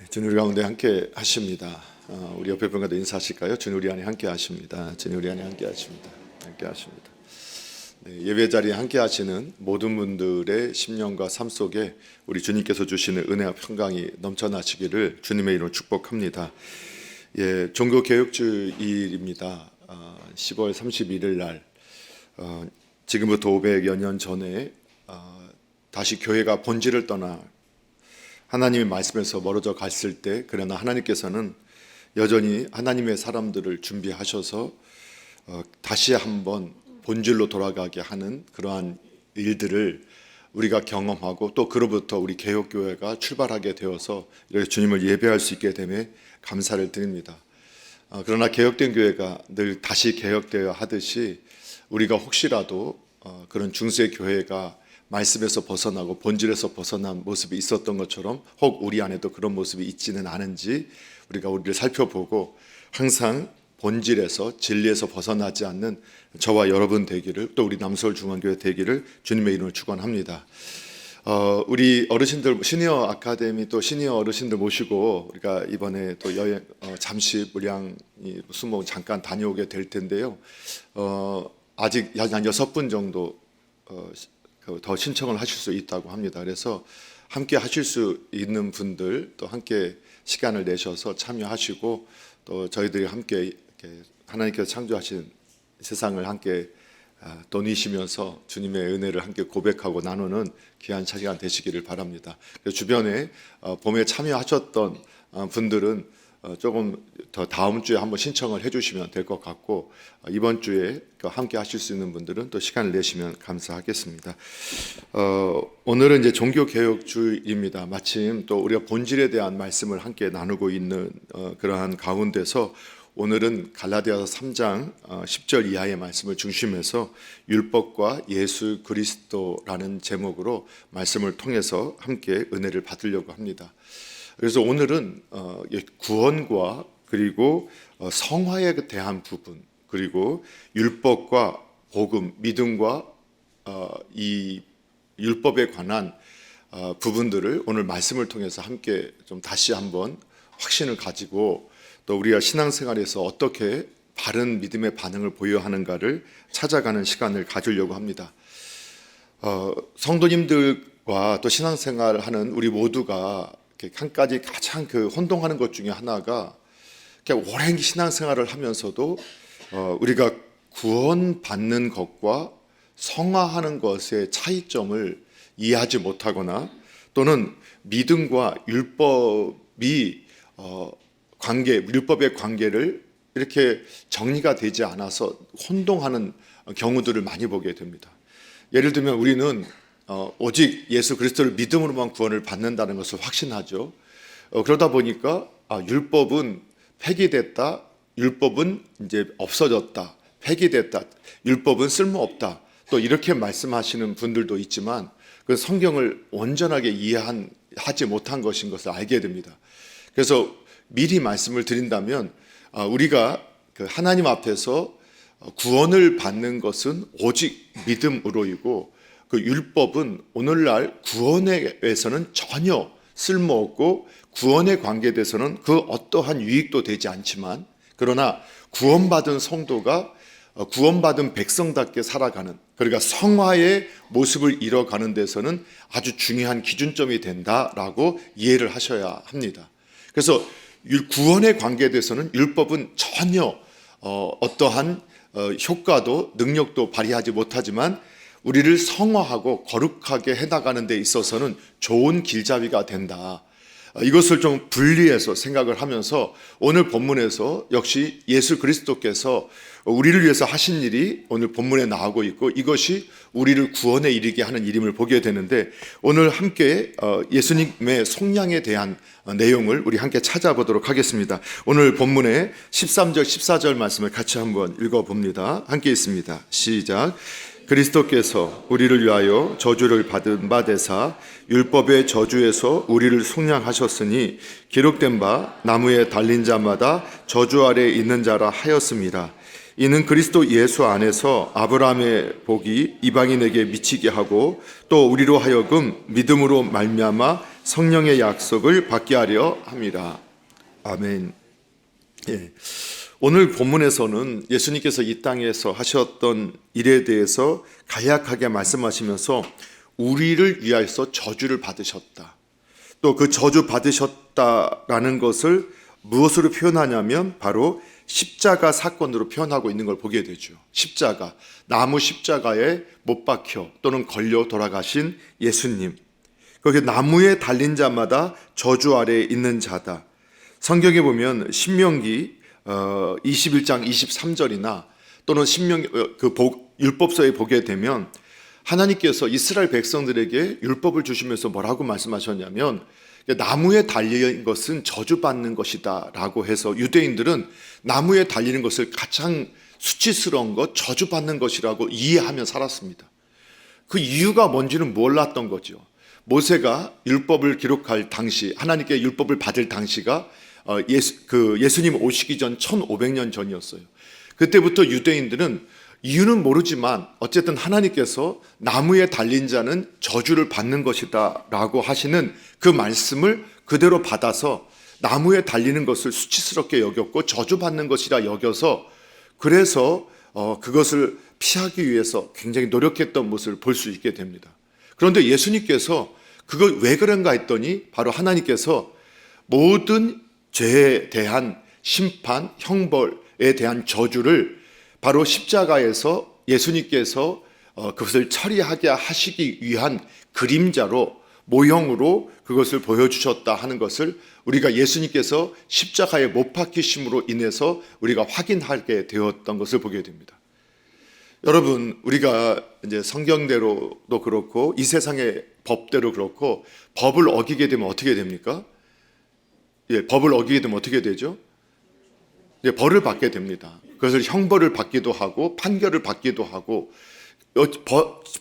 주님 우리 가운데 함께 하십니다. 우리 옆에 분과도 인사하실까요? 주님 우리 안에 함께 하십니다. 주님 우리 안에 함께 하십니다. 함께 하십니다. 예배 자리에 함께 하시는 모든 분들의 심령과 삶 속에 우리 주님께서 주시는 은혜와 평강이 넘쳐나시기를 주님의 이름으로 축복합니다. 종교개혁주일입니다. 10월 31일 날 지금부터 500여 년 전에 다시 교회가 본질을 떠나 하나님의 말씀에서 멀어져 갔을 때, 그러나 하나님께서는 여전히 하나님의 사람들을 준비하셔서 다시 한번 본질로 돌아가게 하는 그러한 일들을 우리가 경험하고, 또 그로부터 우리 개혁교회가 출발하게 되어서 이렇게 주님을 예배할 수 있게 됨에 감사를 드립니다. 그러나 개혁된 교회가 늘 다시 개혁되어야 하듯이 우리가 혹시라도 그런 중세 교회가 말씀에서 벗어나고 본질에서 벗어난 모습이 있었던 것처럼 혹 우리 안에도 그런 모습이 있지는 않은지 우리가 우리를 살펴보고 항상 본질에서 진리에서 벗어나지 않는 저와 여러분 되기를, 또 우리 남서울 중앙교회 되기를 주님의 이름으로 축원합니다. 우리 어르신들 시니어 아카데미 또 시니어 어르신들 모시고 우리가 이번에 또 여행 잠시 물량이 수목 잠깐 다녀오게 될 텐데요. 아직 한 6분 정도 더 신청을 하실 수 있다고 합니다. 그래서 함께 하실 수 있는 분들 또 함께 시간을 내셔서 참여하시고, 또 저희들이 함께 이렇게 하나님께서 창조하신 세상을 함께 떠니시면서 주님의 은혜를 함께 고백하고 나누는 귀한 시간 되시기를 바랍니다. 주변에 봄에 참여하셨던 분들은 조금 더 다음 주에 한번 신청을 해주시면 될 것 같고, 이번 주에 함께 하실 수 있는 분들은 또 시간을 내시면 감사하겠습니다. 오늘은 이제 종교개혁주일입니다. 마침 또 우리가 본질에 대한 말씀을 함께 나누고 있는 그러한 가운데서 오늘은 갈라디아서 3장 10절 이하의 말씀을 중심해서 율법과 예수 그리스도라는 제목으로 말씀을 통해서 함께 은혜를 받으려고 합니다. 그래서 오늘은 구원과 그리고 성화에 대한 부분, 그리고 율법과 복음, 믿음과 이 율법에 관한 부분들을 오늘 말씀을 통해서 함께 좀 다시 한번 확신을 가지고, 또 우리가 신앙생활에서 어떻게 바른 믿음의 반응을 보여야 하는가를 찾아가는 시간을 가지려고 합니다. 성도님들과 또 신앙생활을 하는 우리 모두가 한 가지 가장 혼동하는 것 중에 하나가, 오랜 신앙생활을 하면서도 우리가 구원받는 것과 성화하는 것의 차이점을 이해하지 못하거나, 또는 믿음과 율법이 율법의 관계를 이렇게 정리가 되지 않아서 혼동하는 경우들을 많이 보게 됩니다. 예를 들면 우리는 오직 예수 그리스도를 믿음으로만 구원을 받는다는 것을 확신하죠. 그러다 보니까 율법은 폐기됐다, 율법은 이제 없어졌다, 폐기됐다, 율법은 쓸모없다, 또 이렇게 말씀하시는 분들도 있지만 그 성경을 온전하게 이해하지 못한 것인 것을 알게 됩니다. 그래서 미리 말씀을 드린다면, 우리가 하나님 앞에서 구원을 받는 것은 오직 믿음으로이고, 그 율법은 오늘날 구원에 대해서는 전혀 쓸모없고, 구원에 관계돼서는 그 어떠한 유익도 되지 않지만, 그러나 구원받은 성도가 구원받은 백성답게 살아가는, 그러니까 성화의 모습을 이뤄가는 데서는 아주 중요한 기준점이 된다라고 이해를 하셔야 합니다. 그래서 구원에 관계돼서는 율법은 전혀 어떠한 효과도 능력도 발휘하지 못하지만 우리를 성화하고 거룩하게 해나가는 데 있어서는 좋은 길잡이가 된다. 이것을 좀 분리해서 생각을 하면서 오늘 본문에서 역시 예수 그리스도께서 우리를 위해서 하신 일이 오늘 본문에 나오고 있고, 이것이 우리를 구원에 이르게 하는 일임을 보게 되는데, 오늘 함께 예수님의 속량에 대한 내용을 우리 함께 찾아보도록 하겠습니다. 오늘 본문의 13절 14절 말씀을 같이 한번 읽어봅니다. 함께 있습니다. 시작. 그리스도께서 우리를 위하여 저주를 받은 바 되사 율법의 저주에서 우리를 속량하셨으니 기록된 바 나무에 달린 자마다 저주 아래 있는 자라 하였습니다. 이는 그리스도 예수 안에서 아브라함의 복이 이방인에게 미치게 하고, 또 우리로 하여금 믿음으로 말미암아 성령의 약속을 받게 하려 함이라. 아멘. 예. 오늘 본문에서는 예수님께서 이 땅에서 하셨던 일에 대해서 간략하게 말씀하시면서 우리를 위하여서 저주를 받으셨다. 또 그 저주 받으셨다라는 것을 무엇으로 표현하냐면 바로 십자가 사건으로 표현하고 있는 걸 보게 되죠. 십자가, 나무 십자가에 못 박혀 또는 걸려 돌아가신 예수님. 거기 나무에 달린 자마다 저주 아래에 있는 자다. 성경에 보면 신명기 21장 23절이나 또는 율법서에 보게 되면 하나님께서 이스라엘 백성들에게 율법을 주시면서 뭐라고 말씀하셨냐면 나무에 달린 것은 저주받는 것이다 라고 해서 유대인들은 나무에 달리는 것을 가장 수치스러운 것, 저주받는 것이라고 이해하며 살았습니다. 그 이유가 뭔지는 몰랐던 거죠. 모세가 율법을 기록할 당시, 하나님께 율법을 받을 당시가 예수님 오시기 전 1500년 전이었어요. 그때부터 유대인들은 이유는 모르지만 어쨌든 하나님께서 나무에 달린 자는 저주를 받는 것이다 라고 하시는 그 말씀을 그대로 받아서 나무에 달리는 것을 수치스럽게 여겼고 저주받는 것이라 여겨서 그래서 그것을 피하기 위해서 굉장히 노력했던 모습을 볼 수 있게 됩니다. 그런데 예수님께서 그걸 왜 그런가 했더니 바로 하나님께서 모든 죄에 대한 심판, 형벌에 대한 저주를 바로 십자가에서 예수님께서 그것을 처리하게 하시기 위한 그림자로 모형으로 그것을 보여주셨다 하는 것을 우리가 예수님께서 십자가에 못 박히심으로 인해서 우리가 확인하게 되었던 것을 보게 됩니다. 여러분, 우리가 이제 성경대로도 그렇고 이 세상의 법대로 그렇고 법을 어기게 되면 어떻게 됩니까? 예, 법을 어기게 되면 어떻게 되죠? 예, 벌을 받게 됩니다. 그것을 형벌을 받기도 하고 판결을 받기도 하고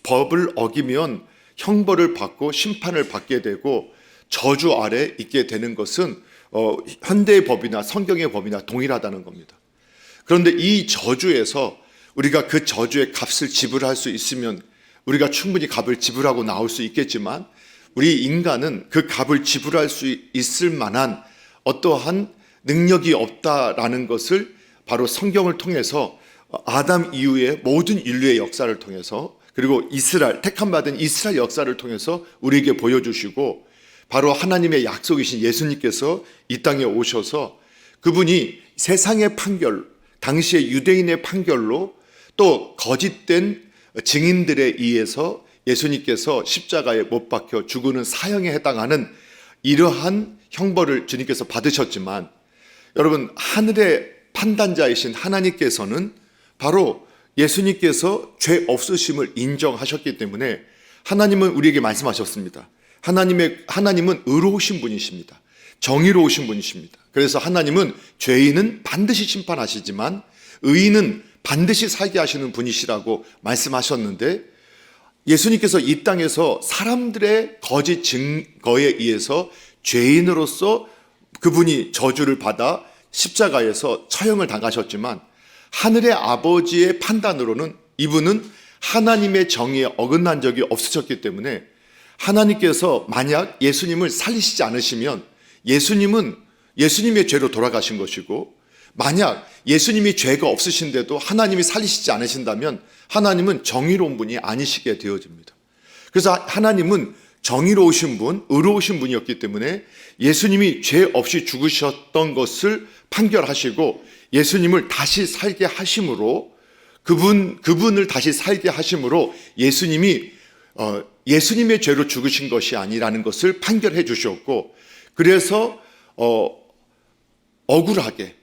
법을 어기면 형벌을 받고 심판을 받게 되고 저주 아래 있게 되는 것은 현대의 법이나 성경의 법이나 동일하다는 겁니다. 그런데 이 저주에서 우리가 그 저주의 값을 지불할 수 있으면 우리가 충분히 값을 지불하고 나올 수 있겠지만 우리 인간은 그 값을 지불할 수 있을 만한 어떠한 능력이 없다라는 것을 바로 성경을 통해서 아담 이후의 모든 인류의 역사를 통해서 그리고 택함 받은 이스라엘 역사를 통해서 우리에게 보여주시고 바로 하나님의 약속이신 예수님께서 이 땅에 오셔서 그분이 세상의 판결, 당시의 유대인의 판결로 또 거짓된 증인들에 의해서 예수님께서 십자가에 못 박혀 죽는 사형에 해당하는 이러한 형벌을 주님께서 받으셨지만 여러분, 하늘의 판단자이신 하나님께서는 바로 예수님께서 죄 없으심을 인정하셨기 때문에 하나님은 우리에게 말씀하셨습니다. 하나님은 의로우신 분이십니다. 정의로우신 분이십니다. 그래서 하나님은 죄인은 반드시 심판하시지만 의인은 반드시 살게 하시는 분이시라고 말씀하셨는데 예수님께서 이 땅에서 사람들의 거짓 증거에 의해서 죄인으로서 그분이 저주를 받아 십자가에서 처형을 당하셨지만 하늘의 아버지의 판단으로는 이분은 하나님의 정의에 어긋난 적이 없으셨기 때문에 하나님께서 만약 예수님을 살리시지 않으시면 예수님은 예수님의 죄로 돌아가신 것이고 만약 예수님이 죄가 없으신데도 하나님이 살리시지 않으신다면 하나님은 정의로운 분이 아니시게 되어집니다. 그래서 하나님은 정의로우신 분, 의로우신 분이었기 때문에 예수님이 죄 없이 죽으셨던 것을 판결하시고 예수님을 다시 살게 하심으로 그분을 다시 살게 하심으로 예수님이 예수님의 죄로 죽으신 것이 아니라는 것을 판결해 주셨고 그래서 억울하게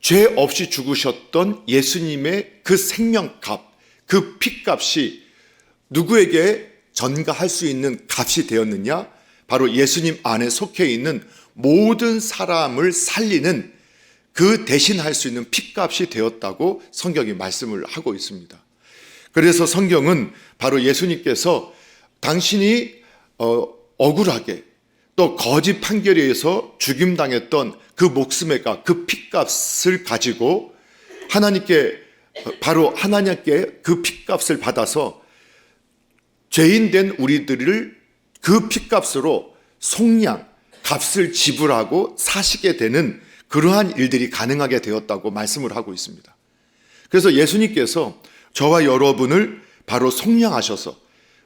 죄 없이 죽으셨던 예수님의 그 생명값, 그 피값이 누구에게 전가할 수 있는 값이 되었느냐? 바로 예수님 안에 속해 있는 모든 사람을 살리는 그 대신할 수 있는 피값이 되었다고 성경이 말씀을 하고 있습니다. 그래서 성경은 바로 예수님께서 당신이 억울하게 또 거짓 판결에 의해서 죽임당했던 그 목숨의 값, 그 피값을 가지고 바로 하나님께 그 피값을 받아서 죄인 된 우리들을 그 피값으로 속량, 값을 지불하고 사시게 되는 그러한 일들이 가능하게 되었다고 말씀을 하고 있습니다. 그래서 예수님께서 저와 여러분을 바로 속량하셔서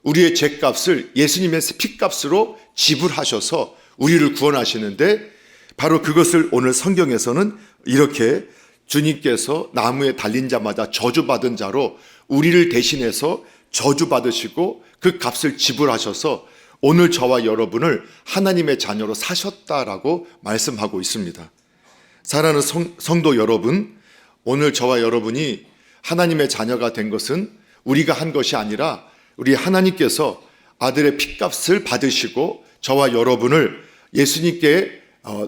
우리의 죄값을 예수님의 피값으로 지불하셔서 우리를 구원하시는데, 바로 그것을 오늘 성경에서는 이렇게 주님께서 나무에 달린 자마다 저주받은 자로 우리를 대신해서 저주받으시고 그 값을 지불하셔서 오늘 저와 여러분을 하나님의 자녀로 사셨다라고 말씀하고 있습니다. 사랑하는 성도 여러분, 오늘 저와 여러분이 하나님의 자녀가 된 것은 우리가 한 것이 아니라 우리 하나님께서 아들의 피값을 받으시고 저와 여러분을 예수님께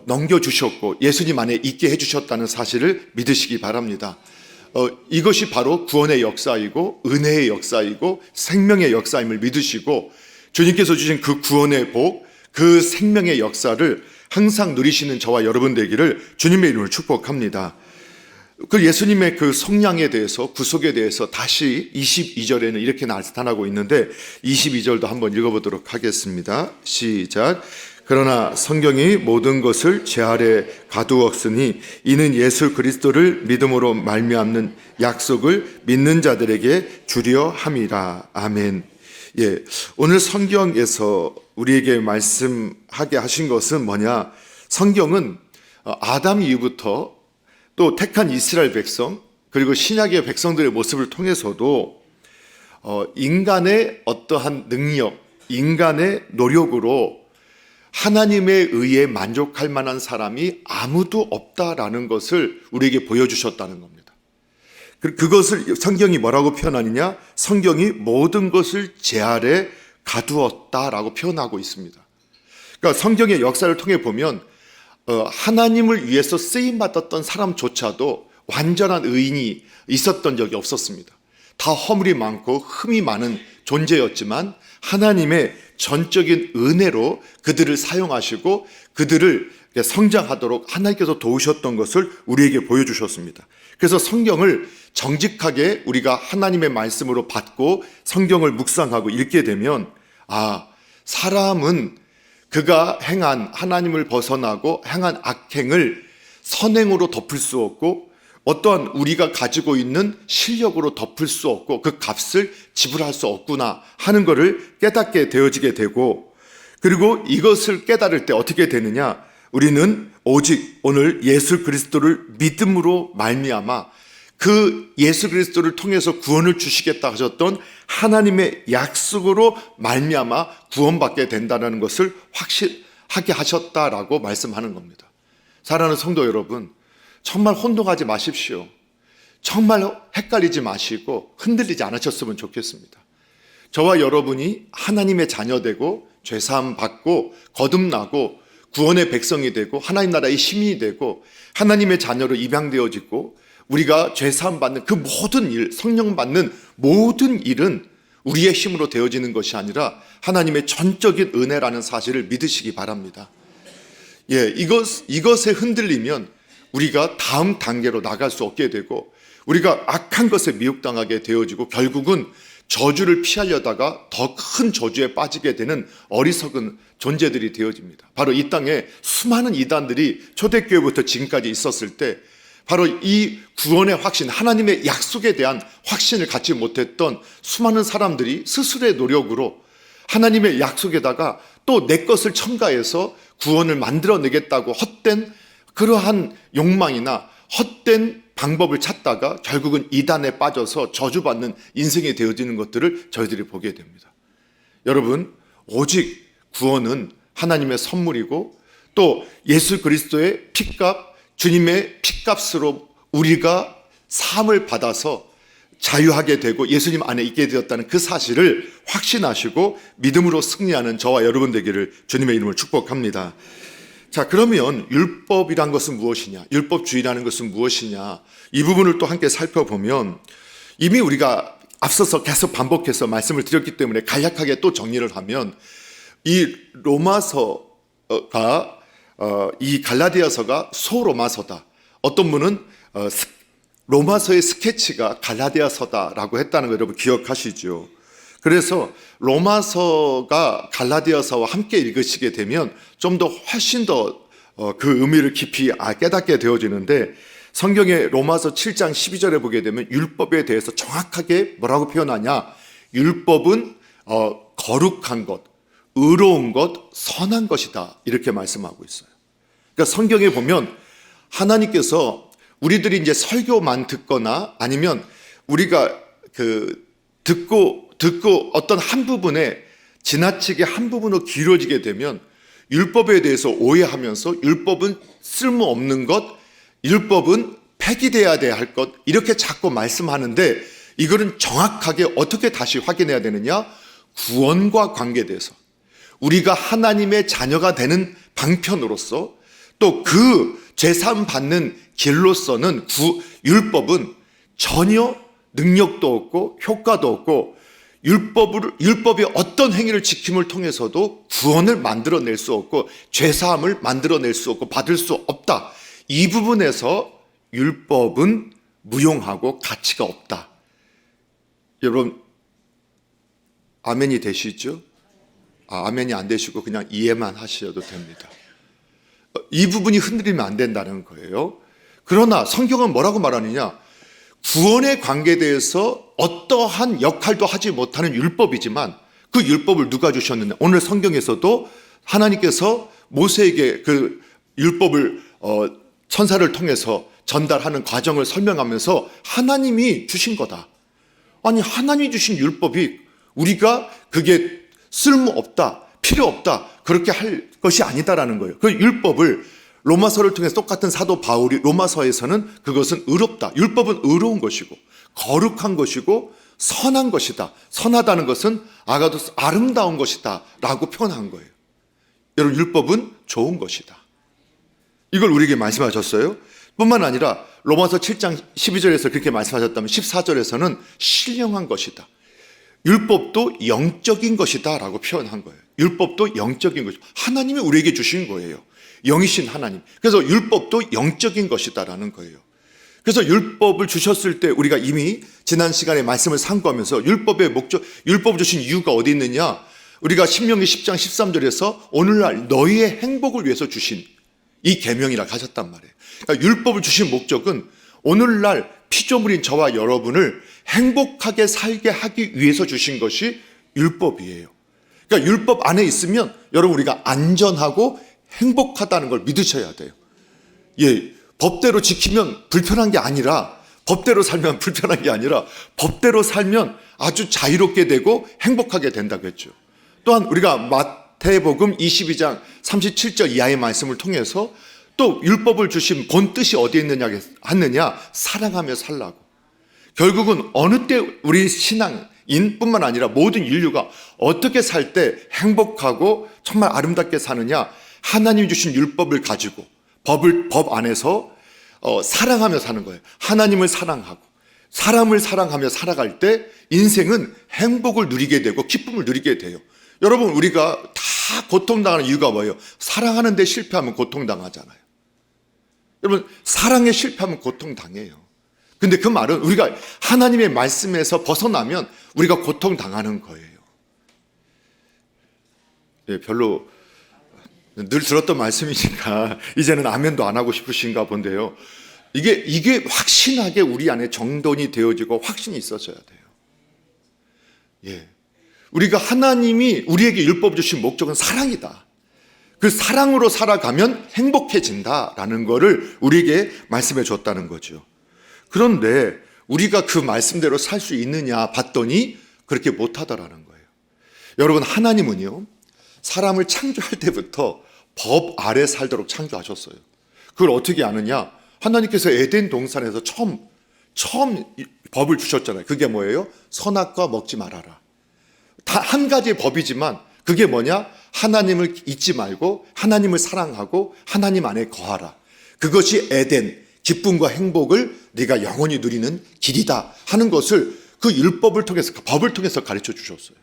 넘겨주셨고 예수님 안에 있게 해주셨다는 사실을 믿으시기 바랍니다. 이것이 바로 구원의 역사이고 은혜의 역사이고 생명의 역사임을 믿으시고 주님께서 주신 그 구원의 복, 그 생명의 역사를 항상 누리시는 저와 여러분 되기를 주님의 이름으로 축복합니다. 그 예수님의 그 속량에 대해서, 구속에 대해서 다시 22절에는 이렇게 나타나고 있는데 22절도 한번 읽어보도록 하겠습니다. 시작. 그러나 성경이 모든 것을 제 아래 가두었으니 이는 예수 그리스도를 믿음으로 말미암는 약속을 믿는 자들에게 주려 함이라. 아멘. 예, 오늘 성경에서 우리에게 말씀하게 하신 것은 뭐냐? 성경은 아담 이후부터 또 택한 이스라엘 백성, 그리고 신약의 백성들의 모습을 통해서도 인간의 어떠한 능력, 인간의 노력으로 하나님에 의해 만족할 만한 사람이 아무도 없다라는 것을 우리에게 보여주셨다는 겁니다. 그것을 성경이 뭐라고 표현하느냐? 성경이 모든 것을 제 아래 가두었다라고 표현하고 있습니다. 그러니까 성경의 역사를 통해 보면 하나님을 위해서 쓰임받았던 사람조차도 완전한 의인이 있었던 적이 없었습니다. 다 허물이 많고 흠이 많은 존재였지만 하나님의 전적인 은혜로 그들을 사용하시고 그들을 성장하도록 하나님께서 도우셨던 것을 우리에게 보여주셨습니다. 그래서 성경을 정직하게 우리가 하나님의 말씀으로 받고 성경을 묵상하고 읽게 되면 사람은 그가 행한, 하나님을 벗어나고 행한 악행을 선행으로 덮을 수 없고 어떠한 우리가 가지고 있는 실력으로 덮을 수 없고 그 값을 지불할 수 없구나 하는 것을 깨닫게 되어지게 되고, 그리고 이것을 깨달을 때 어떻게 되느냐? 우리는 오직 오늘 예수 그리스도를 믿음으로 말미암아 그 예수 그리스도를 통해서 구원을 주시겠다 하셨던 하나님의 약속으로 말미암아 구원받게 된다는 것을 확실하게 하셨다라고 말씀하는 겁니다. 사랑하는 성도 여러분, 정말 혼동하지 마십시오. 정말 헷갈리지 마시고 흔들리지 않으셨으면 좋겠습니다. 저와 여러분이 하나님의 자녀되고 죄사함 받고 거듭나고 구원의 백성이 되고 하나님 나라의 시민이 되고 하나님의 자녀로 입양되어지고 우리가 죄사함 받는 그 모든 일, 성령 받는 모든 일은 우리의 힘으로 되어지는 것이 아니라 하나님의 전적인 은혜라는 사실을 믿으시기 바랍니다. 예, 이것에 흔들리면 우리가 다음 단계로 나갈 수 없게 되고 우리가 악한 것에 미혹당하게 되어지고 결국은 저주를 피하려다가 더 큰 저주에 빠지게 되는 어리석은 존재들이 되어집니다. 바로 이 땅에 수많은 이단들이 초대교회부터 지금까지 있었을 때 바로 이 구원의 확신, 하나님의 약속에 대한 확신을 갖지 못했던 수많은 사람들이 스스로의 노력으로 하나님의 약속에다가 또 내 것을 첨가해서 구원을 만들어내겠다고 헛된 그러한 욕망이나 헛된 방법을 찾다가 결국은 이단에 빠져서 저주받는 인생이 되어지는 것들을 저희들이 보게 됩니다. 여러분, 오직 구원은 하나님의 선물이고 또 예수 그리스도의 피값, 주님의 피값으로 우리가 사함을 받아서 자유하게 되고 예수님 안에 있게 되었다는 그 사실을 확신하시고 믿음으로 승리하는 저와 여러분 되기를 주님의 이름으로 축복합니다. 자, 그러면 율법이란 것은 무엇이냐? 율법주의라는 것은 무엇이냐? 이 부분을 또 함께 살펴보면 이미 우리가 앞서서 계속 반복해서 말씀을 드렸기 때문에 간략하게 또 정리를 하면 이 로마서가 이 갈라디아서가 소로마서다. 어떤 분은 로마서의 스케치가 갈라디아서다라고 했다는 거 여러분 기억하시죠? 그래서 로마서가 갈라디아서와 함께 읽으시게 되면 좀 더 훨씬 더 그 의미를 깊이 깨닫게 되어지는데, 성경의 로마서 7장 12절에 보게 되면 율법에 대해서 정확하게 뭐라고 표현하냐? 율법은 거룩한 것, 의로운 것, 선한 것이다, 이렇게 말씀하고 있어요. 그러니까 성경에 보면 하나님께서 우리들이 이제 설교만 듣거나 아니면 우리가 듣고 어떤 한 부분에 지나치게 한 부분으로 길어지게 되면 율법에 대해서 오해하면서 율법은 쓸모없는 것, 율법은 폐기돼야 할 것, 이렇게 자꾸 말씀하는데, 이거는 정확하게 어떻게 다시 확인해야 되느냐? 구원과 관계돼서 우리가 하나님의 자녀가 되는 방편으로서, 또 그 죄사함 받는 길로서는 율법은 전혀 능력도 없고 효과도 없고, 율법이 어떤 행위를 지킴을 통해서도 구원을 만들어낼 수 없고 죄사함을 만들어낼 수 없고 받을 수 없다. 이 부분에서 율법은 무용하고 가치가 없다. 여러분 아멘이 되시죠? 아멘이 안 되시고 그냥 이해만 하셔도 됩니다. 이 부분이 흔들리면 안 된다는 거예요. 그러나 성경은 뭐라고 말하느냐? 구원의 관계에 대해서 어떠한 역할도 하지 못하는 율법이지만 그 율법을 누가 주셨느냐? 오늘 성경에서도 하나님께서 모세에게 그 율법을 천사를 통해서 전달하는 과정을 설명하면서 하나님이 주신 거다. 아니, 하나님이 주신 율법이 우리가 그게 쓸모없다, 필요 없다, 그렇게 할 것이 아니다라는 거예요. 그 율법을 로마서를 통해서 똑같은 사도 바울이 로마서에서는 그것은 의롭다, 율법은 의로운 것이고 거룩한 것이고 선한 것이다. 선하다는 것은 아가도스 아름다운 것이다 라고 표현한 거예요. 여러분, 율법은 좋은 것이다. 이걸 우리에게 말씀하셨어요. 뿐만 아니라 로마서 7장 12절에서 그렇게 말씀하셨다면 14절에서는 신령한 것이다. 율법도 영적인 것이다 라고 표현한 거예요. 율법도 영적인 것이다. 하나님이 우리에게 주신 거예요. 영이신 하나님. 그래서 율법도 영적인 것이다라는 거예요. 그래서 율법을 주셨을 때 우리가 이미 지난 시간에 말씀을 상고하면서 율법의 목적, 율법을 주신 이유가 어디 있느냐? 우리가 신명기 10장 13절에서 오늘날 너희의 행복을 위해서 주신 이 계명이라 하셨단 말이에요. 그러니까 율법을 주신 목적은 오늘날 피조물인 저와 여러분을 행복하게 살게 하기 위해서 주신 것이 율법이에요. 그러니까 율법 안에 있으면 여러분 우리가 안전하고 행복하다는 걸 믿으셔야 돼요. 예, 법대로 지키면 불편한 게 아니라, 법대로 살면 불편한 게 아니라 법대로 살면 아주 자유롭게 되고 행복하게 된다고 했죠. 또한 우리가 마태복음 22장 37절 이하의 말씀을 통해서 또 율법을 주신 본 뜻이 어디에 있느냐, 사랑하며 살라고. 결국은 어느 때 우리 신앙인뿐만 아니라 모든 인류가 어떻게 살 때 행복하고 정말 아름답게 사느냐, 하나님이 주신 율법을 가지고 법 안에서 사랑하며 사는 거예요. 하나님을 사랑하고 사람을 사랑하며 살아갈 때 인생은 행복을 누리게 되고 기쁨을 누리게 돼요. 여러분, 우리가 다 고통당하는 이유가 뭐예요? 사랑하는데 실패하면 고통당하잖아요. 여러분, 사랑에 실패하면 고통당해요. 근데 그 말은 우리가 하나님의 말씀에서 벗어나면 우리가 고통당하는 거예요. 예, 별로 늘 들었던 말씀이니까 이제는 아멘도 안 하고 싶으신가 본데요. 이게 확신하게 우리 안에 정돈이 되어지고 확신이 있어져야 돼요. 예. 우리가 하나님이 우리에게 율법 주신 목적은 사랑이다. 그 사랑으로 살아가면 행복해진다라는 거를 우리에게 말씀해 줬다는 거죠. 그런데 우리가 그 말씀대로 살 수 있느냐 봤더니 그렇게 못하더라는 거예요. 여러분, 하나님은요, 사람을 창조할 때부터 법 아래 살도록 창조하셨어요. 그걸 어떻게 아느냐? 하나님께서 에덴 동산에서 처음 법을 주셨잖아요. 그게 뭐예요? 선악과 먹지 말아라. 다 한 가지의 법이지만 그게 뭐냐? 하나님을 잊지 말고 하나님을 사랑하고 하나님 안에 거하라. 그것이 에덴, 기쁨과 행복을 네가 영원히 누리는 길이다 하는 것을 그 율법을 통해서, 그 법을 통해서 가르쳐 주셨어요.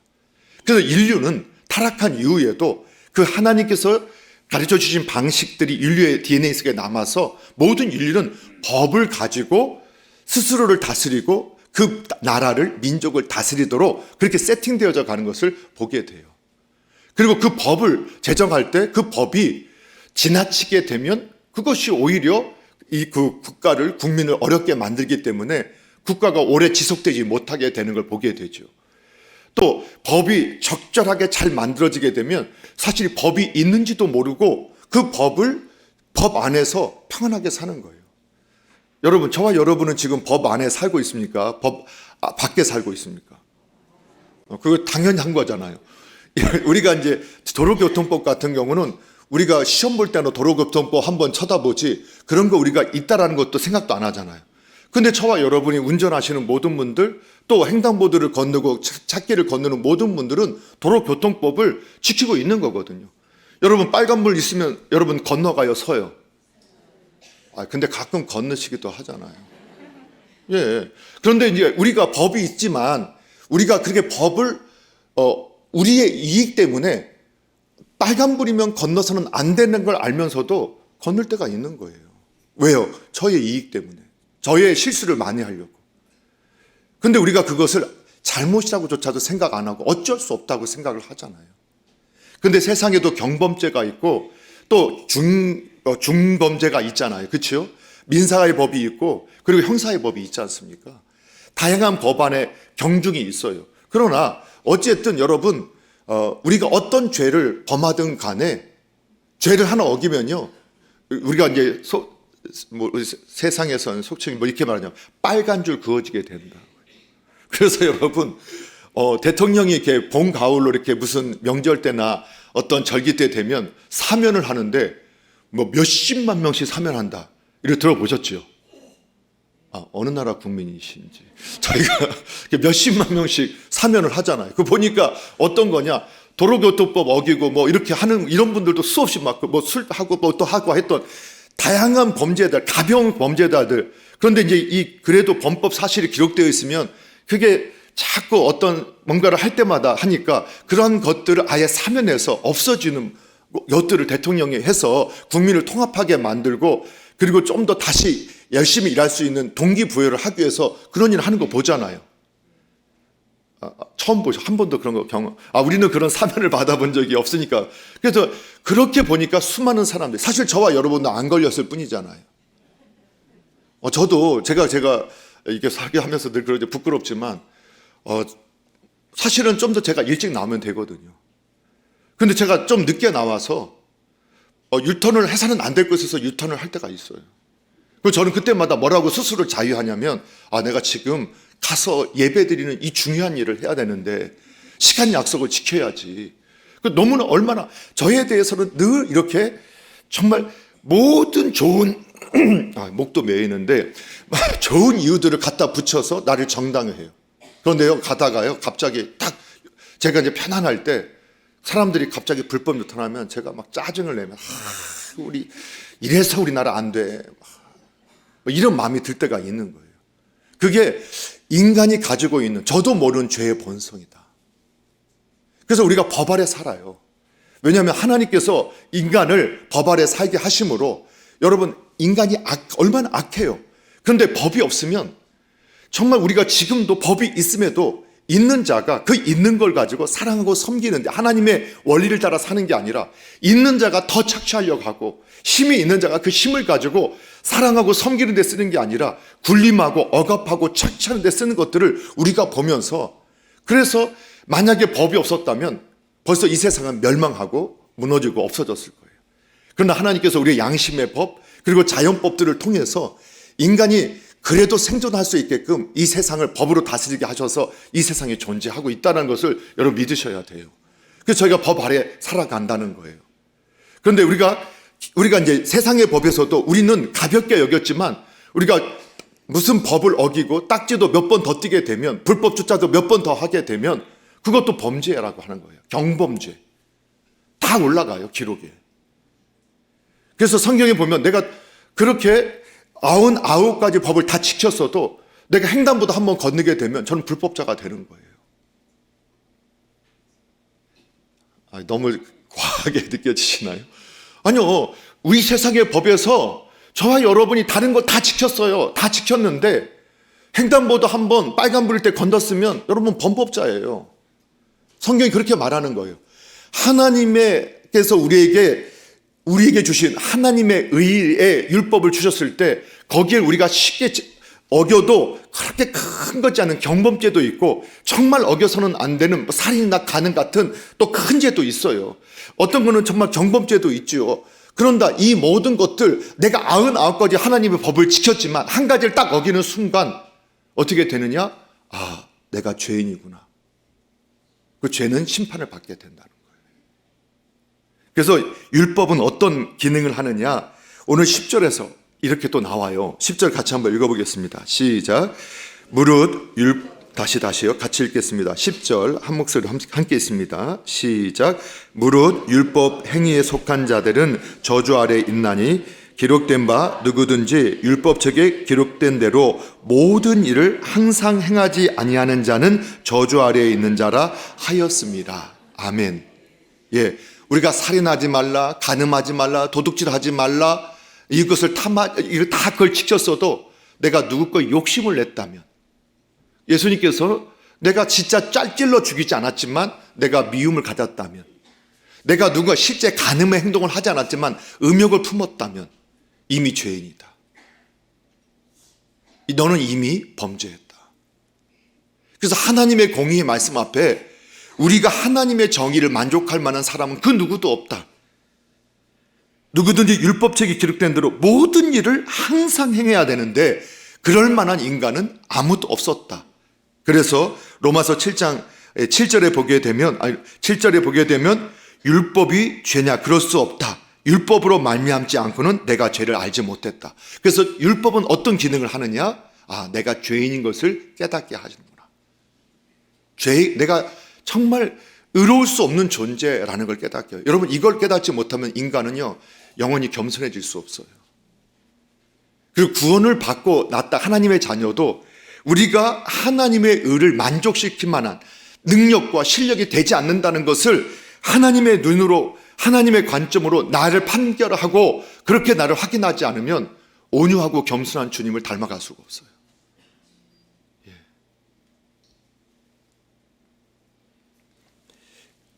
그래서 인류는 타락한 이후에도 그 하나님께서 가르쳐 주신 방식들이 인류의 DNA 속에 남아서 모든 인류는 법을 가지고 스스로를 다스리고 그 나라를, 민족을 다스리도록 그렇게 세팅되어져 가는 것을 보게 돼요. 그리고 그 법을 제정할 때 그 법이 지나치게 되면 그것이 오히려 그 국가를, 국민을 어렵게 만들기 때문에 국가가 오래 지속되지 못하게 되는 걸 보게 되죠. 또 법이 적절하게 잘 만들어지게 되면 사실 법이 있는지도 모르고 그 법 안에서 평안하게 사는 거예요. 여러분, 저와 여러분은 지금 법 안에 살고 있습니까? 법 밖에 살고 있습니까? 그거 당연히 한 거잖아요. 우리가 이제 도로교통법 같은 경우는 우리가 시험 볼 때는 도로교통법 한번 쳐다보지 그런 거 우리가 있다라는 것도 생각도 안 하잖아요. 근데 저와 여러분이 운전하시는 모든 분들, 또 횡단보도를 건너고 찾기를 건너는 모든 분들은 도로교통법을 지키고 있는 거거든요. 여러분, 빨간불 있으면 여러분 건너가요, 서요? 근데 가끔 건너시기도 하잖아요. 예. 그런데 이제 우리가 법이 있지만 우리가 그렇게 법을 우리의 이익 때문에 빨간불이면 건너서는 안 되는 걸 알면서도 건널 때가 있는 거예요. 왜요? 저의 이익 때문에. 저의 실수를 많이 하려고. 근데 우리가 그것을 잘못이라고조차도 생각 안 하고 어쩔 수 없다고 생각을 하잖아요. 근데 세상에도 경범죄가 있고 또 중범죄가 있잖아요. 그렇죠? 민사의 법이 있고 그리고 형사의 법이 있지 않습니까? 다양한 법 안에 경중이 있어요. 그러나 어쨌든 여러분, 우리가 어떤 죄를 범하든 간에 죄를 하나 어기면요, 우리가 이제 세상에서는 속칭 이렇게 말하냐면 빨간 줄 그어지게 된다. 그래서 여러분, 대통령이 이렇게 봄, 가을로 이렇게 무슨 명절 때나 어떤 절기 때 되면 사면을 하는데 뭐 몇십만 명씩 사면한다. 이렇게 들어보셨죠? 어느 나라 국민이신지. 저희가 몇십만 명씩 사면을 하잖아요. 그 보니까 어떤 거냐. 도로교통법 어기고 뭐 이렇게 하는 이런 분들도 수없이 막 뭐 술하고 뭐 또 하고 했던 다양한 범죄들, 가벼운 범죄자들. 그런데 이제 그래도 범법 사실이 기록되어 있으면 그게 자꾸 어떤 뭔가를 할 때마다 하니까 그런 것들을 아예 사면해서 없어지는 것들을 대통령이 해서 국민을 통합하게 만들고 그리고 좀 더 다시 열심히 일할 수 있는 동기부여를 하기 위해서 그런 일을 하는 거 보잖아요. 처음 보죠. 한 번도 그런 거 경험. 우리는 그런 사면을 받아본 적이 없으니까. 그래서 그렇게 보니까 수많은 사람들, 사실 저와 여러분도 안 걸렸을 뿐이잖아요. 저도 제가 이게 설교하면서 늘 그러죠. 부끄럽지만 사실은 좀 더 제가 일찍 나오면 되거든요. 근데 제가 좀 늦게 나와서 유턴을 해서는 안 될 것에서 유턴을 할 때가 있어요. 그리고 저는 그때마다 뭐라고 스스로를 자유하냐면 내가 지금 가서 예배드리는 이 중요한 일을 해야 되는데 시간 약속을 지켜야지. 너무나 얼마나 저에 대해서는 늘 이렇게 정말 모든 좋은 목도 메이는데 좋은 이유들을 갖다 붙여서 나를 정당화해요. 그런데요, 가다가요 갑자기 딱 제가 이제 편안할 때 사람들이 갑자기 불법 유턴하면 제가 막 짜증을 내면 우리 이래서 우리나라 안 돼. 이런 마음이 들 때가 있는 거예요. 그게 인간이 가지고 있는 저도 모르는 죄의 본성이다. 그래서 우리가 법 아래 살아요. 왜냐하면 하나님께서 인간을 법 아래 살게 하심으로 여러분, 인간이 얼마나 악해요. 그런데 법이 없으면 정말 우리가 지금도 법이 있음에도 있는 자가 그 있는 걸 가지고 사랑하고 섬기는데 하나님의 원리를 따라 사는 게 아니라 있는 자가 더 착취하려고 하고 힘이 있는 자가 그 힘을 가지고 사랑하고 섬기는 데 쓰는 게 아니라 굴림하고 억압하고 착취하는 데 쓰는 것들을 우리가 보면서, 그래서 만약에 법이 없었다면 벌써 이 세상은 멸망하고 무너지고 없어졌을 거예요. 그러나 하나님께서 우리의 양심의 법 그리고 자연법들을 통해서 인간이 그래도 생존할 수 있게끔 이 세상을 법으로 다스리게 하셔서 이 세상에 존재하고 있다는 것을 여러분 믿으셔야 돼요. 그래서 저희가 법 아래 살아간다는 거예요. 그런데 우리가 이제 세상의 법에서도 우리는 가볍게 여겼지만 우리가 무슨 법을 어기고 딱지도 몇 번 더 띄게 되면, 불법 주차도 몇 번 더 하게 되면 그것도 범죄라고 하는 거예요. 경범죄. 다 올라가요, 기록에. 그래서 성경에 보면 내가 그렇게 99가지 법을 다 지켰어도 내가 횡단보도 한번 건너게 되면 저는 불법자가 되는 거예요. 너무 과하게 느껴지시나요? 아니요. 우리 세상의 법에서 저와 여러분이 다른 거 다 지켰어요. 다 지켰는데 횡단보도 한번 빨간불일 때 건넜으면 여러분 범법자예요. 성경이 그렇게 말하는 거예요. 하나님께서 우리에게 주신 하나님의 의의 율법을 주셨을 때 거기에 우리가 쉽게 어겨도 그렇게 큰 것지 않은 경범죄도 있고 정말 어겨서는 안 되는 살인이나 간음 같은 또 큰 죄도 있어요. 어떤 거는 정말 경범죄도 있죠. 그런다 이 모든 것들 내가 99가지 하나님의 법을 지켰지만 한 가지를 딱 어기는 순간 어떻게 되느냐? 아, 내가 죄인이구나. 그 죄는 심판을 받게 된다는 거예요. 그래서 율법은 어떤 기능을 하느냐? 오늘 10절에서 이렇게 또 나와요. 10절 같이 한번 읽어보겠습니다. 시작. 무릇 다시요. 같이 읽겠습니다. 10절 한 목소리로 함께 있습니다. 시작. 무릇 율법 행위에 속한 자들은 저주 아래 있나니 기록된 바 누구든지 율법책에 기록된 대로 모든 일을 항상 행하지 아니하는 자는 저주 아래에 있는 자라 하였습니다. 아멘. 예, 우리가 살인하지 말라, 간음하지 말라, 도둑질하지 말라 이것을 다 그걸 지켰어도 내가 누구 거 욕심을 냈다면 예수님께서 내가 진짜 짤찔러 죽이지 않았지만 내가 미움을 가졌다면 내가 누가 실제 간음의 행동을 하지 않았지만 음욕을 품었다면 이미 죄인이다. 너는 이미 범죄했다. 그래서 하나님의 공의의 말씀 앞에 우리가 하나님의 정의를 만족할 만한 사람은 그 누구도 없다. 누구든지 율법책에 기록된 대로 모든 일을 항상 행해야 되는데 그럴 만한 인간은 아무도 없었다. 그래서 로마서 7장 7절에 보게 되면 율법이 죄냐? 그럴 수 없다. 율법으로 말미암지 않고는 내가 죄를 알지 못했다. 그래서 율법은 어떤 기능을 하느냐? 아, 내가 죄인인 것을 깨닫게 하시는구나. 내가 정말 의로울 수 없는 존재라는 걸 깨닫게 해요. 여러분 이걸 깨닫지 못하면 인간은요 영원히 겸손해질 수 없어요. 그리고 구원을 받고 났다 하나님의 자녀도 우리가 하나님의 의를 만족시킬 만한 능력과 실력이 되지 않는다는 것을 하나님의 눈으로 하나님의 관점으로 나를 판결하고 그렇게 나를 확인하지 않으면 온유하고 겸손한 주님을 닮아갈 수가 없어요. 예.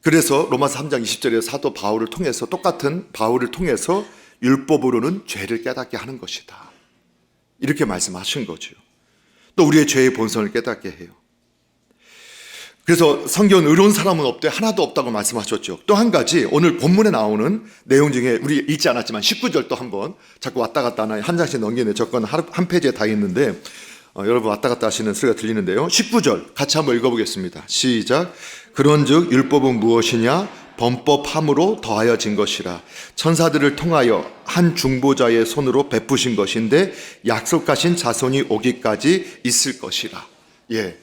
그래서 로마서 3장 20절에 사도 바울을 통해서 똑같은 바울을 통해서 율법으로는 죄를 깨닫게 하는 것이다. 이렇게 말씀하신 거죠. 또 우리의 죄의 본성을 깨닫게 해요. 그래서 성경은 의로운 사람은 없대 하나도 없다고 말씀하셨죠. 또 한 가지 오늘 본문에 나오는 내용 중에 우리 읽지 않았지만 19절도 한번 자꾸 왔다 갔다 하나 한 장씩 넘기네. 저건 한 페이지에 다 있는데 여러분 왔다 갔다 하시는 소리가 들리는데요. 19절 같이 한번 읽어보겠습니다. 시작. 그런즉 율법은 무엇이냐? 범법함으로 더하여진 것이라. 천사들을 통하여 한 중보자의 손으로 베푸신 것인데 약속하신 자손이 오기까지 있을 것이라. 예.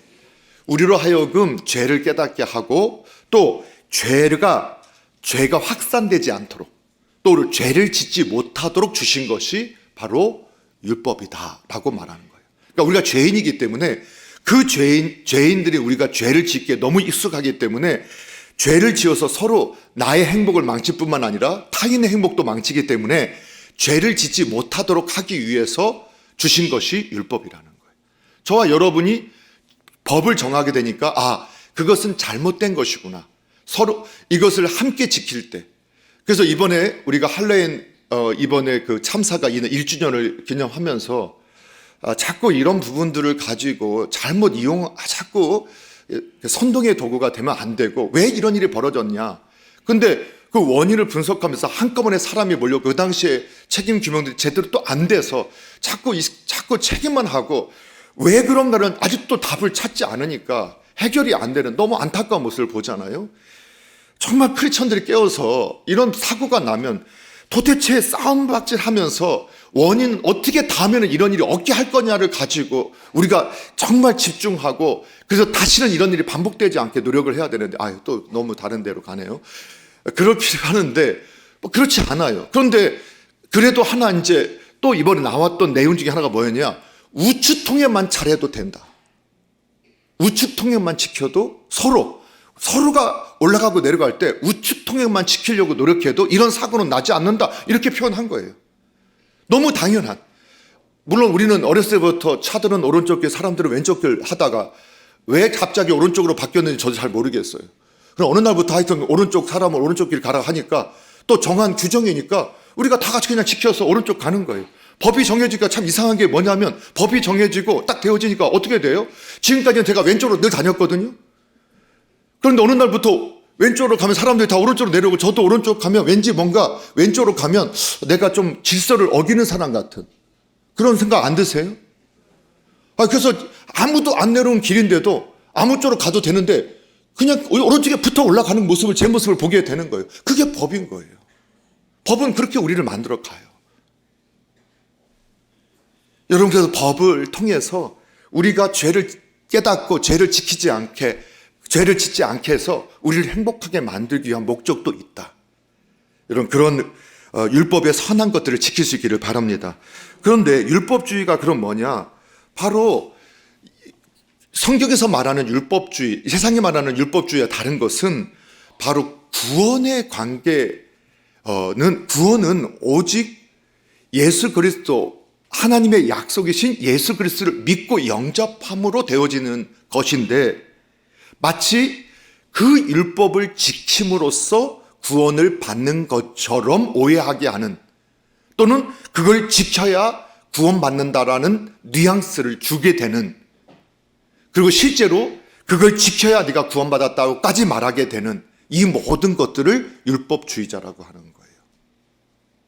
우리로 하여금 죄를 깨닫게 하고 또 죄가 확산되지 않도록 또 죄를 짓지 못하도록 주신 것이 바로 율법이다라고 말하는 거예요. 그러니까 우리가 죄인이기 때문에 그 죄인들이 우리가 죄를 짓기에 너무 익숙하기 때문에 죄를 지어서 서로 나의 행복을 망칠 뿐만 아니라 타인의 행복도 망치기 때문에 죄를 짓지 못하도록 하기 위해서 주신 것이 율법이라는 거예요. 저와 여러분이 법을 정하게 되니까 아, 그것은 잘못된 것이구나. 서로 이것을 함께 지킬 때. 그래서 이번에 우리가 할로윈 이번에 그 참사가 있는 1주년을 기념하면서 자꾸 이런 부분들을 가지고 자꾸 선동의 도구가 되면 안 되고 왜 이런 일이 벌어졌냐. 근데 그 원인을 분석하면서 한꺼번에 사람이 몰려 그 당시에 책임 규명들이 제대로 또 안 돼서 자꾸 책임만 하고 왜 그런가는 아직도 답을 찾지 않으니까 해결이 안 되는 너무 안타까운 모습을 보잖아요. 정말 크리스천들이 깨어서 이런 사고가 나면 도대체 싸움박질 하면서 원인 어떻게 다음에는 이런 일이 없게 할 거냐를 가지고 우리가 정말 집중하고 그래서 다시는 이런 일이 반복되지 않게 노력을 해야 되는데 또 너무 다른 데로 가네요. 그럴 필요가 하는데 그렇지 않아요. 그런데 그래도 하나 이제 또 이번에 나왔던 내용 중에 하나가 뭐였냐? 우측통행만 잘해도 된다. 우측통행만 지켜도 서로가 올라가고 내려갈 때 우측통행만 지키려고 노력해도 이런 사고는 나지 않는다. 이렇게 표현한 거예요. 너무 당연한. 물론 우리는 어렸을 때부터 차들은 오른쪽 길, 사람들은 왼쪽 길 하다가 왜 갑자기 오른쪽으로 바뀌었는지 저도 잘 모르겠어요. 그럼 어느 날부터 하여튼 오른쪽 사람을 오른쪽 길 가라 하니까 또 정한 규정이니까 우리가 다 같이 그냥 지켜서 오른쪽 가는 거예요. 법이 정해지니까 참 이상한 게 뭐냐면 법이 정해지고 딱 되어지니까 어떻게 돼요? 지금까지는 제가 왼쪽으로 늘 다녔거든요. 그런데 어느 날부터 왼쪽으로 가면 사람들이 다 오른쪽으로 내려오고 저도 오른쪽 가면 왠지 뭔가 왼쪽으로 가면 내가 좀 질서를 어기는 사람 같은 그런 생각 안 드세요? 그래서 아무도 안 내려온 길인데도 아무 쪽으로 가도 되는데 그냥 오른쪽에 붙어 올라가는 모습을 제 모습을 보게 되는 거예요. 그게 법인 거예요. 법은 그렇게 우리를 만들어 가요. 여러분, 그래서 법을 통해서 우리가 죄를 깨닫고 죄를 지키지 않게, 죄를 짓지 않게 해서 우리를 행복하게 만들기 위한 목적도 있다. 여러분, 그런 율법의 선한 것들을 지킬 수 있기를 바랍니다. 그런데 율법주의가 그럼 뭐냐? 바로 성경에서 말하는 율법주의, 세상이 말하는 율법주의와 다른 것은 바로 구원의 구원은 오직 예수 그리스도, 하나님의 약속이신 예수 그리스도를 믿고 영접함으로 되어지는 것인데, 마치 그 율법을 지킴으로써 구원을 받는 것처럼 오해하게 하는, 또는 그걸 지켜야 구원받는다라는 뉘앙스를 주게 되는, 그리고 실제로 그걸 지켜야 네가 구원받았다고까지 말하게 되는 이 모든 것들을 율법주의자라고 하는 거예요.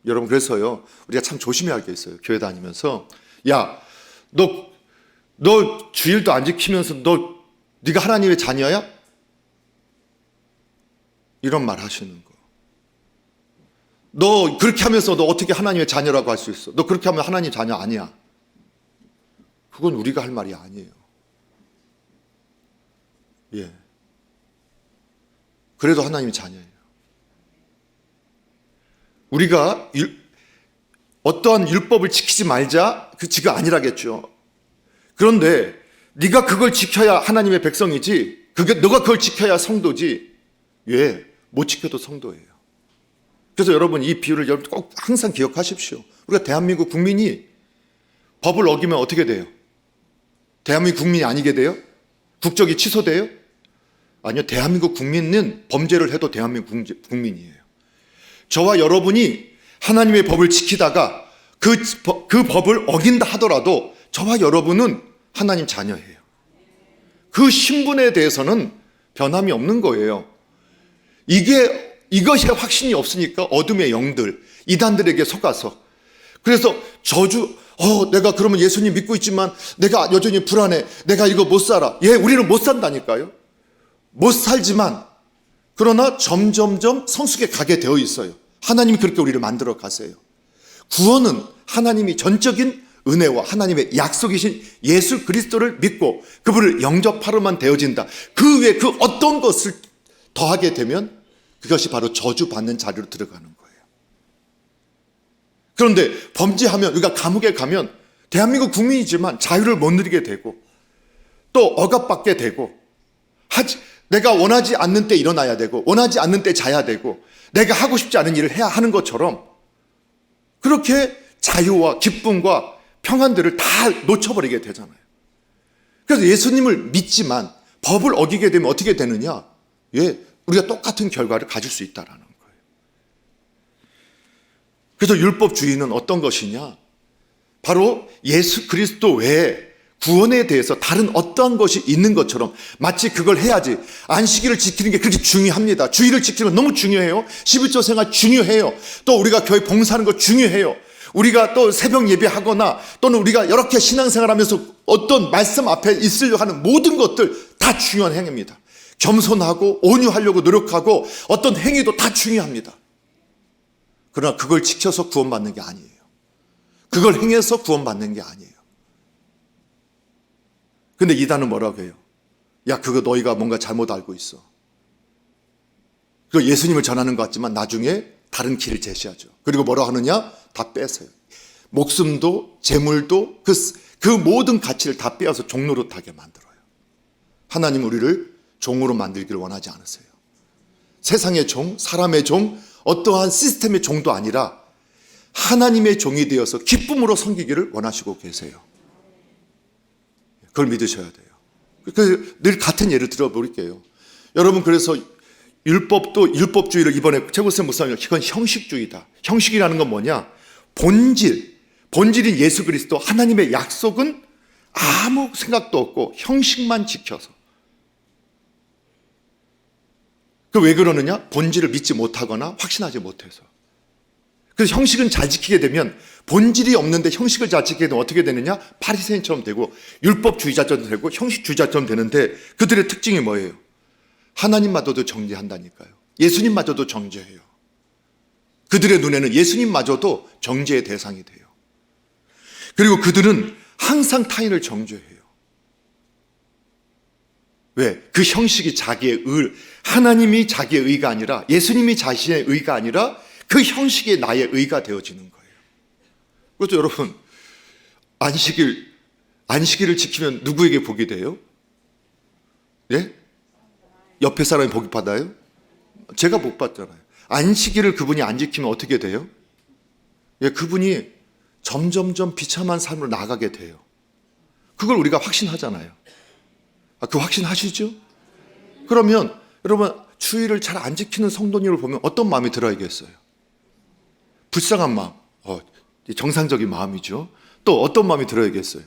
여러분, 그래서요, 우리가 참 조심해야 겠어요. 교회 다니면서 야, 너 주일도 안 지키면서 네가 하나님의 자녀야? 이런 말 하시는 거. 너 그렇게 하면서 너 어떻게 하나님의 자녀라고 할 수 있어? 너 그렇게 하면 하나님 자녀 아니야. 그건 우리가 할 말이 아니에요. 예. 그래도 하나님의 자녀예요. 우리가 어떠한 율법을 지키지 말자, 그가 아니라겠죠. 그런데 네가 그걸 지켜야 하나님의 백성이지, 너가 그걸 지켜야 성도지. 왜? 못 지켜도 성도예요. 그래서 여러분, 이 비유를 여러분 꼭 항상 기억하십시오. 우리가 대한민국 국민이 법을 어기면 어떻게 돼요? 대한민국 국민이 아니게 돼요? 국적이 취소돼요? 아니요, 대한민국 국민은 범죄를 해도 대한민국 국민이에요. 저와 여러분이 하나님의 법을 지키다가 그 법을 어긴다 하더라도 저와 여러분은 하나님 자녀예요. 그 신분에 대해서는 변함이 없는 거예요. 이것이 확신이 없으니까 어둠의 영들, 이단들에게 속아서, 그래서 내가 그러면 예수님 믿고 있지만 내가 여전히 불안해, 내가 이거 못 살아. 예, 우리는 못 산다니까요. 못 살지만 그러나 점점점 성숙에 가게 되어 있어요. 하나님이 그렇게 우리를 만들어 가세요. 구원은 하나님이 전적인 은혜와 하나님의 약속이신 예수 그리스도를 믿고 그분을 영접하러만 되어진다. 그 외에 그 어떤 것을 더하게 되면 그것이 바로 저주받는 자리로 들어가는 거예요. 그런데 범죄하면, 우리가 감옥에 가면 대한민국 국민이지만 자유를 못 누리게 되고 또 억압받게 되고, 내가 원하지 않는 때 일어나야 되고 원하지 않는 때 자야 되고 내가 하고 싶지 않은 일을 해야 하는 것처럼, 그렇게 자유와 기쁨과 평안들을 다 놓쳐버리게 되잖아요. 그래서 예수님을 믿지만 법을 어기게 되면 어떻게 되느냐? 우리가 똑같은 결과를 가질 수 있다라는 거예요. 그래서 율법주의는 어떤 것이냐? 바로 예수 그리스도 외에 구원에 대해서 다른 어떠한 것이 있는 것처럼, 마치 그걸 해야지, 안식일을 지키는 게 그렇게 중요합니다. 주일을 지키는 건 너무 중요해요. 11조 생활 중요해요. 또 우리가 교회 봉사하는 거 중요해요. 우리가 또 새벽 예배하거나 또는 우리가 이렇게 신앙생활하면서 어떤 말씀 앞에 있으려고 하는 모든 것들 다 중요한 행위입니다. 겸손하고 온유하려고 노력하고 어떤 행위도 다 중요합니다. 그러나 그걸 지켜서 구원받는 게 아니에요. 그걸 행해서 구원받는 게 아니에요. 근데 이단은 뭐라고 해요? 야, 그거 너희가 뭔가 잘못 알고 있어. 그거 예수님을 전하는 것 같지만 나중에 다른 길을 제시하죠. 그리고 뭐라고 하느냐? 다 뺏어요. 목숨도 재물도 그 모든 가치를 다 빼앗아서 종로로 타게 만들어요. 하나님 우리를 종으로 만들기를 원하지 않으세요. 세상의 종, 사람의 종, 어떠한 시스템의 종도 아니라 하나님의 종이 되어서 기쁨으로 섬기기를 원하시고 계세요. 그걸 믿으셔야 돼요. 늘 같은 예를 들어볼게요. 여러분, 그래서 율법도 율법주의를 이번에 최고쌤 목사님, 이건 형식주의다. 형식이라는 건 뭐냐? 본질인 예수 그리스도 하나님의 약속은 아무 생각도 없고 형식만 지켜서. 그 왜 그러느냐? 본질을 믿지 못하거나 확신하지 못해서. 그래서 형식은 잘 지키게 되면 본질이 없는데 형식을 잘 지키게 되면 어떻게 되느냐? 바리새인처럼 되고 율법주의자처럼 되고 형식주의자처럼 되는데, 그들의 특징이 뭐예요? 하나님마저도 정죄한다니까요. 예수님마저도 정죄해요. 그들의 눈에는 예수님마저도 정죄의 대상이 돼요. 그리고 그들은 항상 타인을 정죄해요. 왜? 그 형식이 자기의 하나님이 자기의 의가 아니라, 예수님이 자신의 의가 아니라 그 형식이 나의 의가 되어지는 거예요. 그래서 여러분, 안식일을 지키면 누구에게 복이 돼요? 예? 옆에 사람이 복이 받아요? 제가 복 받잖아요. 안식일을 그분이 안 지키면 어떻게 돼요? 예, 그분이 점점점 비참한 삶으로 나가게 돼요. 그걸 우리가 확신하잖아요. 그 확신하시죠? 그러면 여러분, 주의를 잘 안 지키는 성도님을 보면 어떤 마음이 들어야겠어요? 불쌍한 마음, 정상적인 마음이죠. 또 어떤 마음이 들어야겠어요?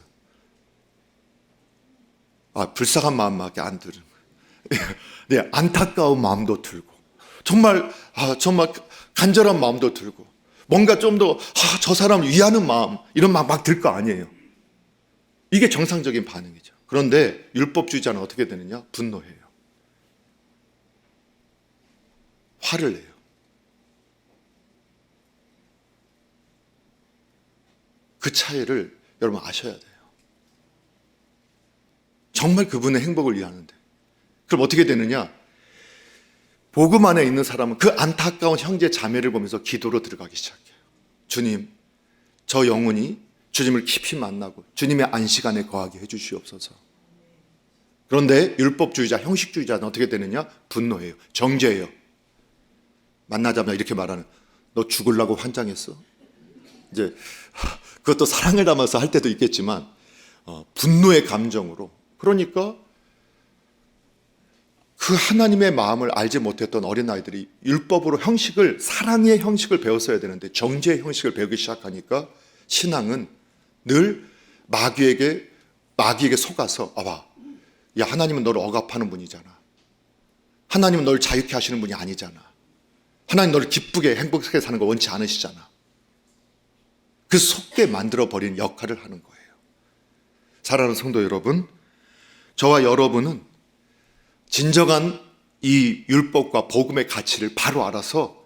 불쌍한 마음밖에 안 들은 거예요. 네, 안타까운 마음도 들고, 정말 간절한 마음도 들고, 뭔가 좀 더 저 사람을 위하는 마음, 이런 마음 막 들 거 아니에요. 이게 정상적인 반응이죠. 그런데 율법주의자는 어떻게 되느냐? 분노해요. 화를 내요. 그 차이를 여러분 아셔야 돼요. 정말 그분의 행복을 위하는데. 그럼 어떻게 되느냐? 복음 안에 있는 사람은 그 안타까운 형제 자매를 보면서 기도로 들어가기 시작해요. 주님, 저 영혼이 주님을 깊이 만나고 주님의 안식 안에 거하게 해주시옵소서. 그런데 율법주의자, 형식주의자는 어떻게 되느냐? 분노해요. 정죄해요. 만나자마자 이렇게 말하는, 너 죽으려고 환장했어? 이제 그것도 사랑을 담아서 할 때도 있겠지만 분노의 감정으로. 그러니까 그 하나님의 마음을 알지 못했던 어린아이들이 율법으로 사랑의 형식을 배웠어야 되는데 정죄의 형식을 배우기 시작하니까 신앙은 늘 마귀에게 속아서, 야, 하나님은 너를 억압하는 분이잖아. 하나님은 너를 자유케 하시는 분이 아니잖아. 하나님 너를 기쁘게 행복하게 사는 거 원치 않으시잖아. 그 속게 만들어버리는 역할을 하는 거예요. 사랑하는 성도 여러분, 저와 여러분은 진정한 이 율법과 복음의 가치를 바로 알아서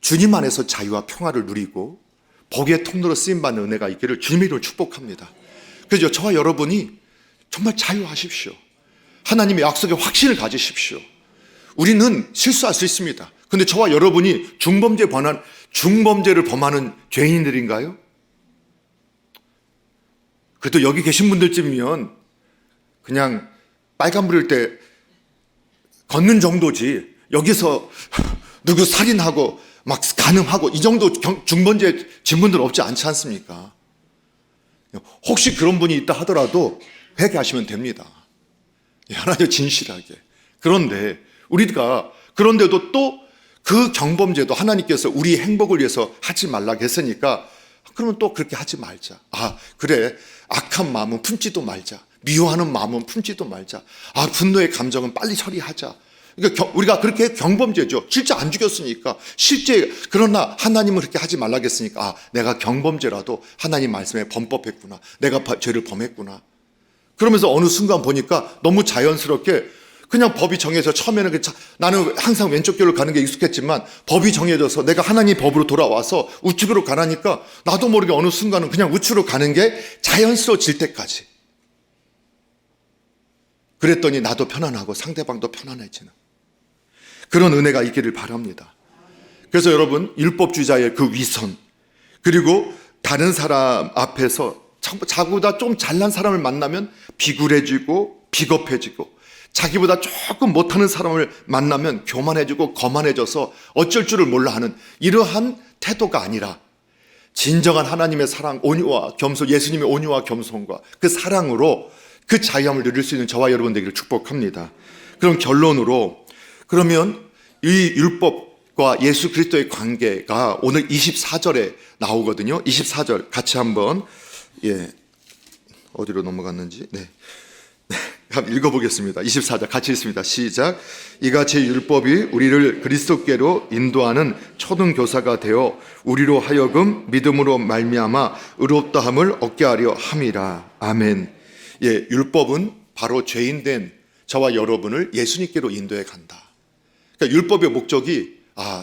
주님 안에서 자유와 평화를 누리고 복의 통로로 쓰임받는 은혜가 있기를 주님의 이름으로 축복합니다. 그래서 저와 여러분이 정말 자유하십시오. 하나님의 약속에 확신을 가지십시오. 우리는 실수할 수 있습니다. 근데 저와 여러분이 중범죄를 범하는 죄인들인가요? 그래도 여기 계신 분들쯤이면 그냥 빨간불일 때 걷는 정도지, 여기서 누구 살인하고 막 간음하고 이 정도 중범죄 진분들 없지 않지 않습니까? 혹시 그런 분이 있다 하더라도 회개하시면 됩니다. 하나님 진실하게. 그런데도 또 그 경범죄도 하나님께서 우리 행복을 위해서 하지 말라고 했으니까, 그러면 또 그렇게 하지 말자. 그래, 악한 마음은 품지도 말자. 미워하는 마음은 품지도 말자. 분노의 감정은 빨리 처리하자. 그러니까 우리가 그렇게 경범죄죠. 실제 안 죽였으니까. 그러나 하나님은 그렇게 하지 말라고 했으니까, 내가 경범죄라도 하나님 말씀에 범법했구나. 내가 죄를 범했구나. 그러면서 어느 순간 보니까 너무 자연스럽게 그냥 법이 정해져, 처음에는 나는 항상 왼쪽 길로 가는 게 익숙했지만 법이 정해져서 내가 하나님 법으로 돌아와서 우측으로 가라니까 나도 모르게 어느 순간은 그냥 우측으로 가는 게 자연스러워질 때까지. 그랬더니 나도 편안하고 상대방도 편안해지는 그런 은혜가 있기를 바랍니다. 그래서 여러분, 율법주의자의 그 위선, 그리고 다른 사람 앞에서 자기보다 좀 잘난 사람을 만나면 비굴해지고 비겁해지고, 자기보다 조금 못하는 사람을 만나면 교만해지고 거만해져서 어쩔 줄을 몰라 하는 이러한 태도가 아니라, 진정한 하나님의 사랑, 온유와 겸손, 예수님의 온유와 겸손과 그 사랑으로 그 자유함을 누릴 수 있는 저와 여러분 되기를 축복합니다. 그럼 결론으로, 그러면 이 율법과 예수 그리스도의 관계가 오늘 24절에 나오거든요. 24절 같이 한번, 어디로 넘어갔는지, 한번 읽어보겠습니다. 24절 같이 읽습니다. 시작. 이같이 율법이 우리를 그리스도께로 인도하는 초등교사가 되어 우리로 하여금 믿음으로 말미암아 의롭다함을 얻게 하려 함이라. 아멘. 율법은 바로 죄인된 저와 여러분을 예수님께로 인도해 간다. 그러니까 율법의 목적이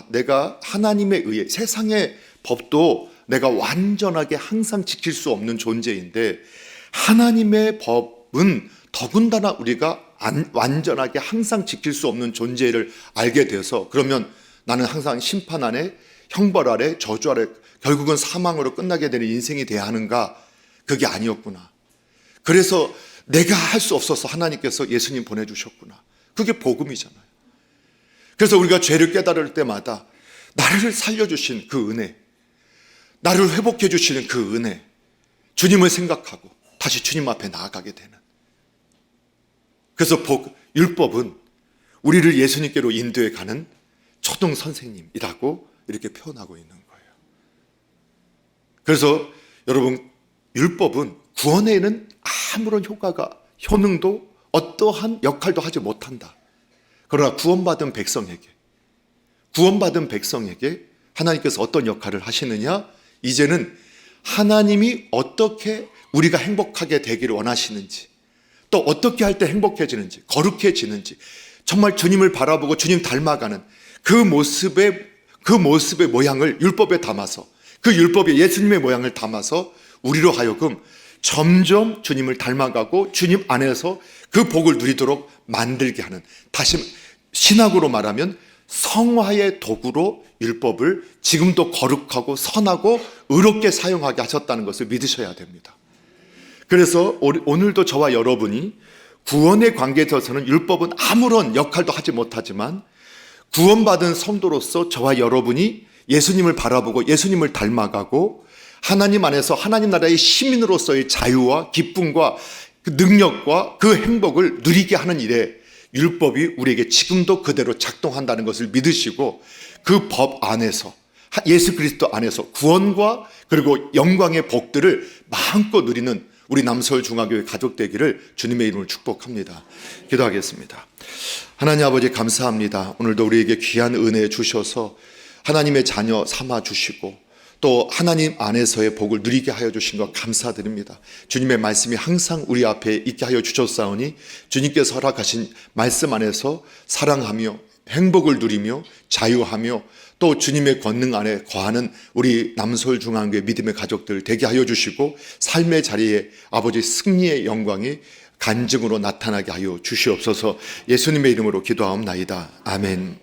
내가 하나님에 의해, 세상의 법도 내가 완전하게 항상 지킬 수 없는 존재인데 하나님의 법은 더군다나 우리가 완전하게 항상 지킬 수 없는 존재를 알게 되어서, 그러면 나는 항상 심판 아래, 형벌 아래, 저주 아래, 결국은 사망으로 끝나게 되는 인생이 돼야 하는가? 그게 아니었구나. 그래서 내가 할 수 없어서 하나님께서 예수님 보내주셨구나. 그게 복음이잖아요. 그래서 우리가 죄를 깨달을 때마다 나를 살려주신 그 은혜, 나를 회복해 주시는 그 은혜, 주님을 생각하고 다시 주님 앞에 나아가게 되는. 그래서 율법은 우리를 예수님께로 인도해 가는 초등 선생님이라고 이렇게 표현하고 있는 거예요. 그래서 여러분, 율법은 구원에는 아무런 효능도 어떠한 역할도 하지 못한다. 그러나 구원받은 백성에게 하나님께서 어떤 역할을 하시느냐? 이제는 하나님이 어떻게 우리가 행복하게 되기를 원하시는지, 또 어떻게 할 때 행복해지는지, 거룩해지는지, 정말 주님을 바라보고 주님 닮아가는 그 모습의 모양을 율법에 담아서, 그 율법에 예수님의 모양을 담아서 우리로 하여금 점점 주님을 닮아가고 주님 안에서 그 복을 누리도록 만들게 하는, 다시 신학으로 말하면 성화의 도구로 율법을 지금도 거룩하고 선하고 의롭게 사용하게 하셨다는 것을 믿으셔야 됩니다. 그래서 오늘도 저와 여러분이 구원의 관계에 있어서는 율법은 아무런 역할도 하지 못하지만, 구원받은 성도로서 저와 여러분이 예수님을 바라보고 예수님을 닮아가고 하나님 안에서 하나님 나라의 시민으로서의 자유와 기쁨과 그 능력과 그 행복을 누리게 하는 일에 율법이 우리에게 지금도 그대로 작동한다는 것을 믿으시고, 그 법 안에서, 예수 그리스도 안에서 구원과 그리고 영광의 복들을 마음껏 누리는 우리 남서울중앙교회 가족 되기를 주님의 이름으로 축복합니다. 기도하겠습니다. 하나님 아버지, 감사합니다. 오늘도 우리에게 귀한 은혜 주셔서 하나님의 자녀 삼아 주시고 또 하나님 안에서의 복을 누리게 하여 주신 것 감사드립니다. 주님의 말씀이 항상 우리 앞에 있게 하여 주셨사오니 주님께서 허락하신 말씀 안에서 사랑하며 행복을 누리며 자유하며 또 주님의 권능 안에 거하는 우리 남서울중앙교회 믿음의 가족들 되게 하여 주시고, 삶의 자리에 아버지 승리의 영광이 간증으로 나타나게 하여 주시옵소서. 예수님의 이름으로 기도하옵나이다. 아멘.